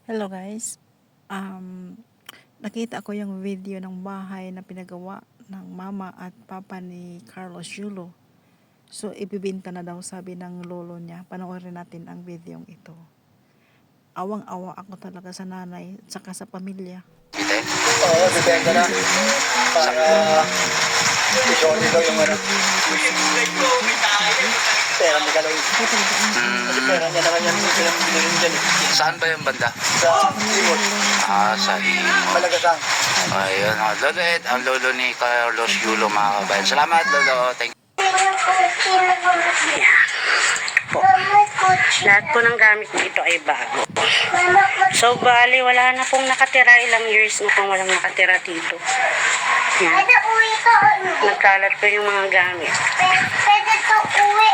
Hello guys. Nakita ko yung video ng bahay na pinagawa ng mama at papa ni Carlos Yulo. So ibibenta na daw sabi ng lolo niya. Panoorin natin ang video ito. Awang-awa ako talaga sa nanay at saka sa pamilya. Oo, bibenta na. Para isoli daw yung ano. Pera mo galaw. Kasi pera niya naman yan. Pinambilin dyan eh. Saan ba yung banda? Sa Imot. Sa Imot. Malagasang. Ayun, lolo, ang lolo ni Carlos Yulo, mga kabayan. Salamat, lolo. Thank you. Lahat po ng gamit dito ay bago. So, bali, wala na pong nakatira. Ilang years na pong walang nakatira dito. Yan. Nagkalat po yung mga gamit. Pwede to uwi.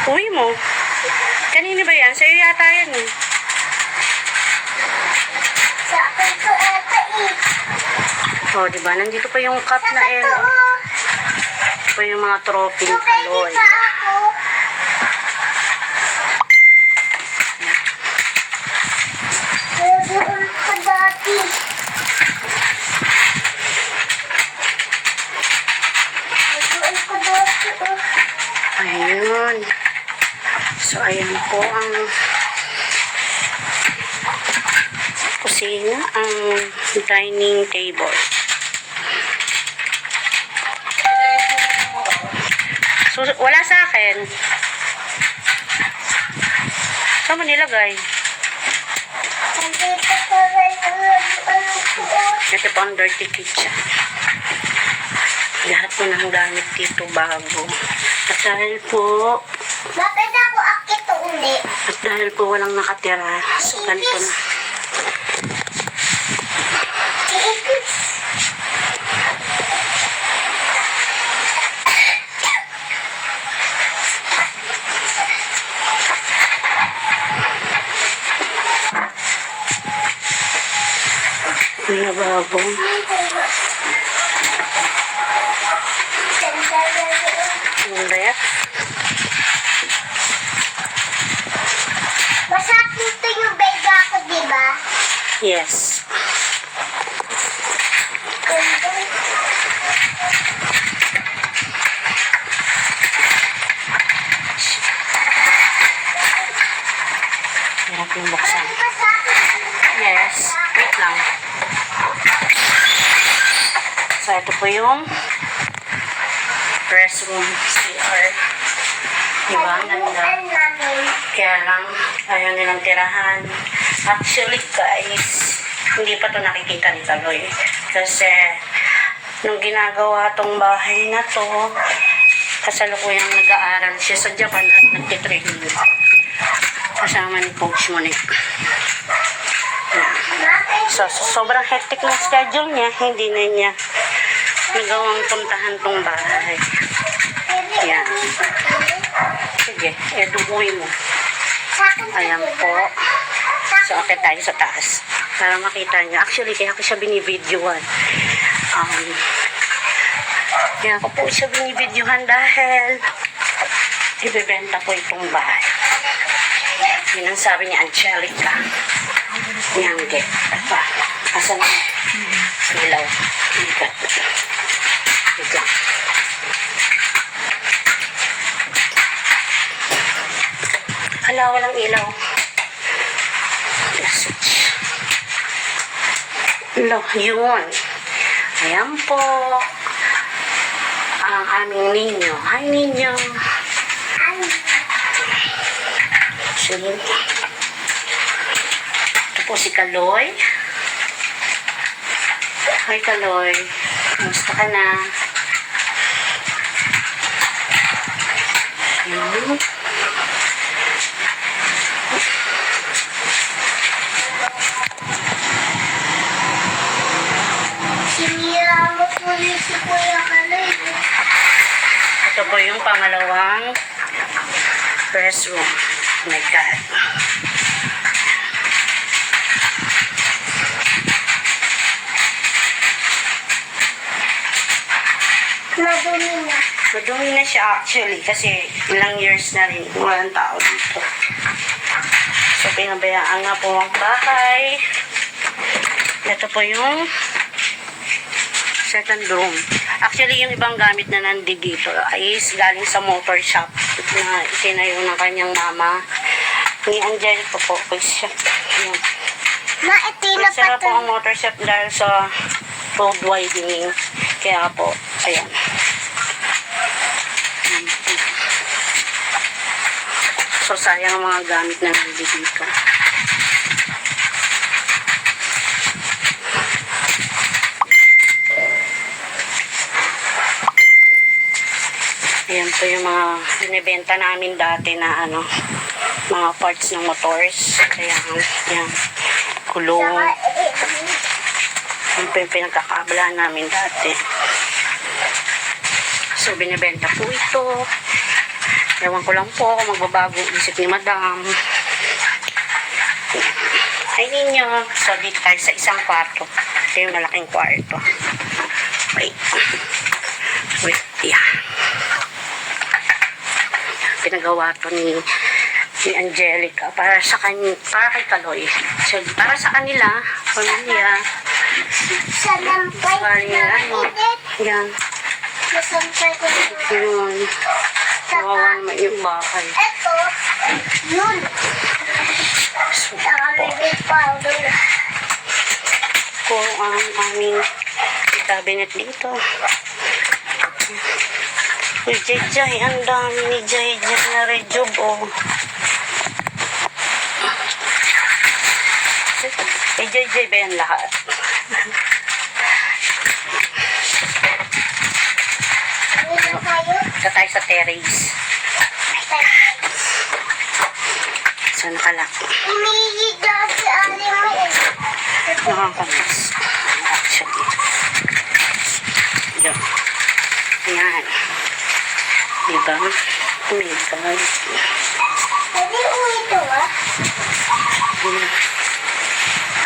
Uwi mo? Kanina ba yan? Sa'yo yata yan eh. Sa akin to ata eh. O, diba? Nandito pa yung cup na L. Ito pa yung mga trophy ni Kaloy. Pwede pa ako. Doon ko dati. Doon ko dati. Ayun. So, ayan po ang kusina, ang dining table. So, wala sa akin. Saan mo nilagay? Nandito pa rin ang labuan ko. Ito po ang dirty kitchen. Lahat po ng gamit dito bago. At dahil po, Bakit ako akit o hindi? At dahil po walang nakatira, so ganito na. Iikis. May nababo. Yung ref. Masakit to yung bega ko, diba? Yes. Hirap yung buksan. Yes. Wait lang. So, ito po yung restroom CR. Diba? Ang ganda. Kaya lang, ayaw nilang tirahan. Actually, guys, hindi pa to nakikita ni Kaloy. Kasi, nung ginagawa tong bahay na to, kasalukuyang nag-aaral siya sa Japan at nagtitraining. Kasama ni Coach Monique. So, sobrang hectic ng schedule niya, hindi na niya nagawang puntahan tong bahay. Yan. Sige, edukuin mo. Ayan po. So, akit tayo sa taas. Para makita niya. Actually, kaya ko siya binibidyohan. Kaya ko po siya binibidyohan dahil ibebenta ko itong bahay. Yun ang sabi ni Angelica. Yan, get. Pa. Asan na? Ilaw. Ikat. Ikat. Hala, walang ilaw. Switch. Hala, yun. Ayan po. Ang aming ninyo. Hi, ninyo. Sige. Ito po si Kaloy. Hi, Kaloy. Kamusta ka na? Ayan. Sinira mo po ni si Kuya Kaloy. Ito po yung pangalawang restroom. Oh my God. Madumi na. Madumi na siya actually kasi ilang years na rin walang tao dito. So So, pinabayaan nga po ang bahay. Ito po yung second room. Actually, yung ibang gamit na nandito ay galing sa motor shop na itinayo ng kanyang mama. Ni Angelica po. Siya. Yan. Sira po ang motor shop dahil sa road widening. Kaya po, ayan. So, sayang ang mga gamit na nandito. Ayan po yung mga binibenta namin dati na mga parts ng motors. Ayan, yan. Kulong. Yung pinagkakabalahan namin dati. So, binibenta po ito. Ewan ko lang po kung magbabago isip ni Madam. Ay ninyo. So, dito tayo sa isang kwarto. Ito yung malaking kwarto. Wait. Yeah. Pinagawa to ni Angelica para kay Kaloy. So, para sa kanila, pamilya. Yan. Yun. Kawawa naman yung bahay. Ito, yun. Kung ang aming cabinet dito. Uy, Jay, ang dami ni Jay na rejob, oh. Jay ba yan lahat? Ito tayo sa terrace. So, nakalak. Umiigit daw si Alima eh. Nakakamiss. Actually. Yun. Ayan. Diba? Umigay. Pwede ito ah.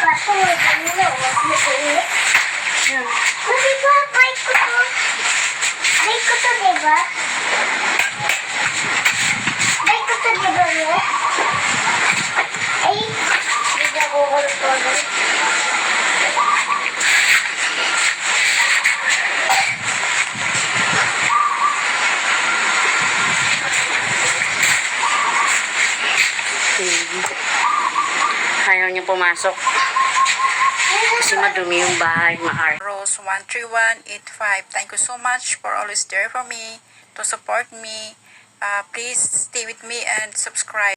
Kaso ano na, huwag mo ulit. Yan. O diba, bike ko to. Bike ko to, diba? Bike ko to, diba, no? Ay, hindi ako ulit. Ayaw niya pumasok. Kasi madumi yung bahay, Rose 13185. Thank you so much for always there for me, to support me. Please stay with me and subscribe.